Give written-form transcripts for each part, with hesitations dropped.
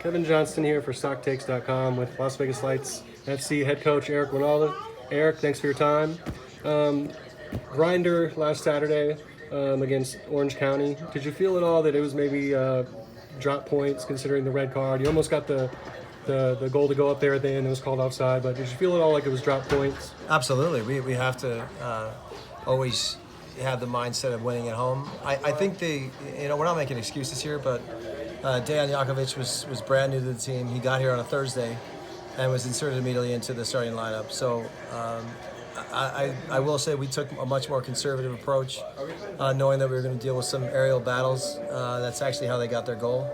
Kevin Johnston here for SocTakes.com with Las Vegas Lights FC head coach Eric Wynalda. Eric, thanks for your time. Grinder last Saturday against Orange County. Did you feel at all that it was maybe drop points considering the red card? You almost got the goal to go up there at the end. It was called offside, but did you feel at all like it was drop points? Absolutely. We have to always have the mindset of winning at home. I think we're not making excuses here, but Dejan Jakovic was brand new to the team. He got here on a Thursday and was inserted immediately into the starting lineup. So I will say we took a much more conservative approach, knowing that we were going to deal with some aerial battles. That's actually how they got their goal.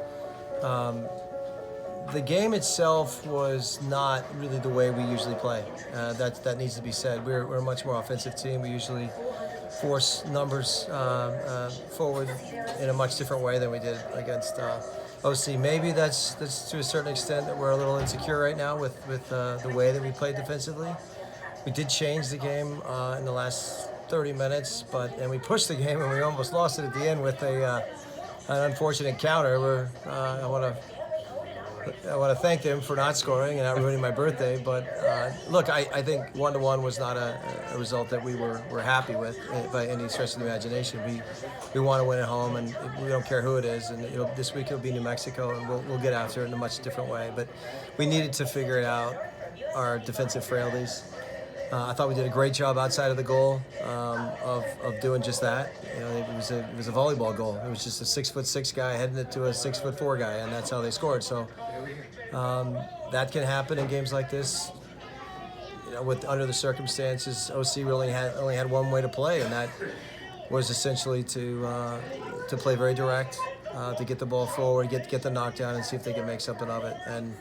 The game itself was not really the way we usually play. That needs to be said. We're a much more offensive team. We usually force numbers forward in a much different way than we did against OC. Maybe that's to a certain extent that we're a little insecure right now with the way that we played defensively. We did change the game in the last 30 minutes, and we pushed the game and we almost lost it at the end with an unfortunate counter. I want to thank them for not scoring and not ruining my birthday. But look, I think 1-1 was not a result that we were happy with by any stretch of the imagination. We want to win at home, and we don't care who it is. And this week it'll be New Mexico, and we'll get after it in a much different way. But we needed to figure it out, our defensive frailties. I thought we did a great job outside of the goal of doing just that. It was a volleyball goal. It was just a 6'6" guy heading it to a 6'4" guy, and that's how they scored. So that can happen in games like this. Under the circumstances, OC really only had one way to play, and that was essentially to play very direct, to get the ball forward, get the knockdown, and see if they can make something of it. And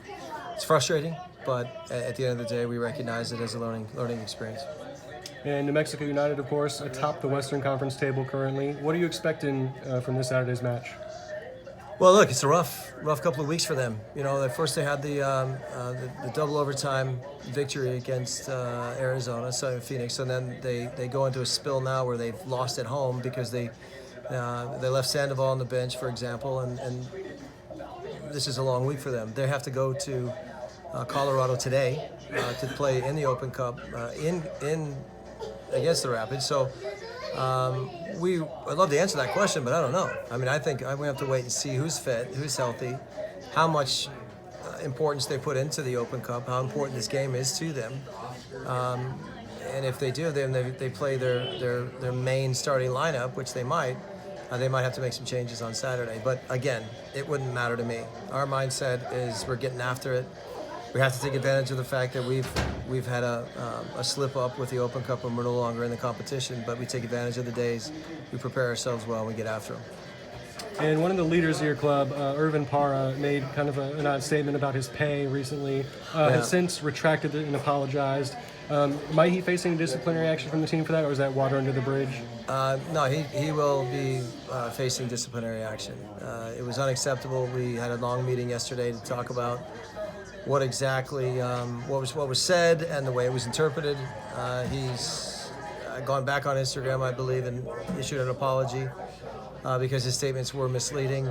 it's frustrating, but at the end of the day, we recognize it as a learning experience. And New Mexico United, of course, atop the Western Conference table currently. What are you expecting from this Saturday's match? Well, look, it's a rough couple of weeks for them. At first they had the double overtime victory against Arizona, so Phoenix, and then they go into a spill now where they've lost at home because they left Sandoval on the bench, for example, and this is a long week for them. They have to go to Colorado today to play in the Open Cup in against the Rapids. So I'd love to answer that question, but I don't know. I think we have to wait and see who's fit, who's healthy, how much importance they put into the Open Cup, how important this game is to them. And if they do, then they play their main starting lineup, which they might have to make some changes on Saturday. But again, it wouldn't matter to me. Our mindset is we're getting after it. We have to take advantage of the fact that we've had a slip up with the Open Cup and we're no longer in the competition, but we take advantage of the days, we prepare ourselves well, and we get after them. And one of the leaders of your club, Irvin Parra, made kind of an odd statement about his pay recently. Has since retracted it and apologized. Might he face any disciplinary action from the team for that, or is that water under the bridge? No, he will be facing disciplinary action. It was unacceptable. We had a long meeting yesterday to talk about what exactly what was said and the way it was interpreted. He's gone back on Instagram, I believe, and issued an apology because his statements were misleading.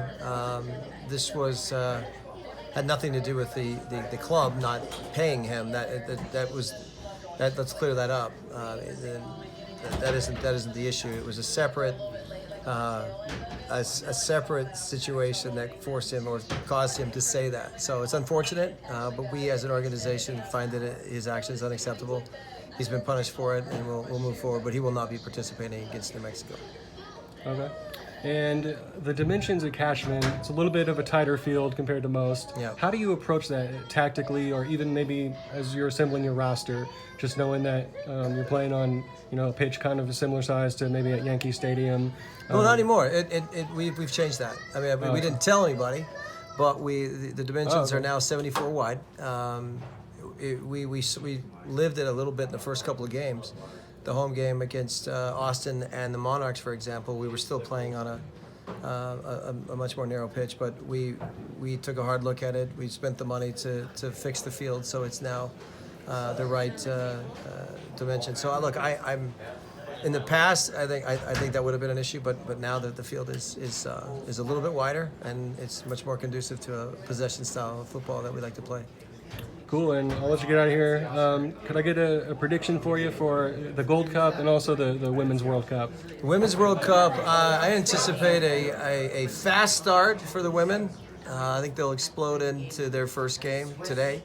This had nothing to do with the club not paying him. Let's clear that up. That isn't the issue. It was a separate situation that forced him or caused him to say that. So it's unfortunate, but we as an organization find that his action is unacceptable. He's been punished for it, and we'll move forward, but he will not be participating against New Mexico. Okay. And the dimensions of Cashman, it's a little bit of a tighter field compared to most. Yeah. How do you approach that tactically, or even maybe as you're assembling your roster, just knowing that you're playing on a pitch kind of a similar size to maybe at Yankee Stadium? Well, not anymore. We've changed that. We didn't tell anybody, but the dimensions are now 74 wide. We lived it a little bit in the first couple of games. The home game against Austin and the Monarchs, for example, we were still playing on a much more narrow pitch, but we took a hard look at it. We spent the money to fix the field, so it's now the right dimension. So look, In the past, I think that would have been an issue, but now that the field is a little bit wider and it's much more conducive to a possession style of football that we like to play. Cool, and I'll let you get out of here. Could I get a prediction for you for the Gold Cup and also the Women's World Cup? The Women's World Cup, I anticipate a fast start for the women. I think they'll explode into their first game today.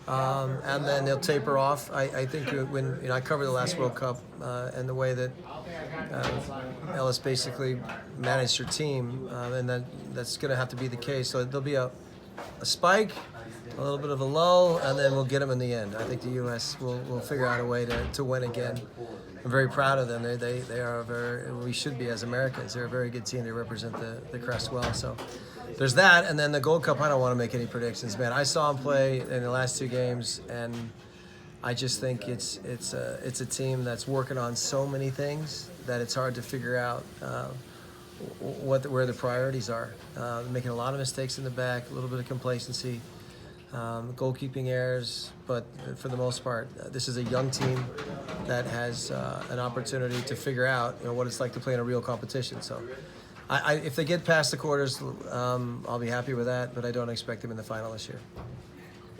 And then they'll taper off. I think when I covered the last World Cup and the way that Ellis basically managed her team, and that's going to have to be the case. So there'll be a spike, a little bit of a lull, and then we'll get them in the end. I think the U.S. will figure out a way to win again. I'm very proud of them. They are we should be as Americans. They're a very good team. They represent the crest well. So there's that, and then the Gold Cup. I don't want to make any predictions, man. I saw them play in the last 2 games, and I just think it's a team that's working on so many things that it's hard to figure out where the priorities are. Making a lot of mistakes in the back, a little bit of complacency. Goalkeeping errors, but for the most part, this is a young team that has an opportunity to figure out what it's like to play in a real competition. So, if they get past the quarters, I'll be happy with that, but I don't expect them in the final this year.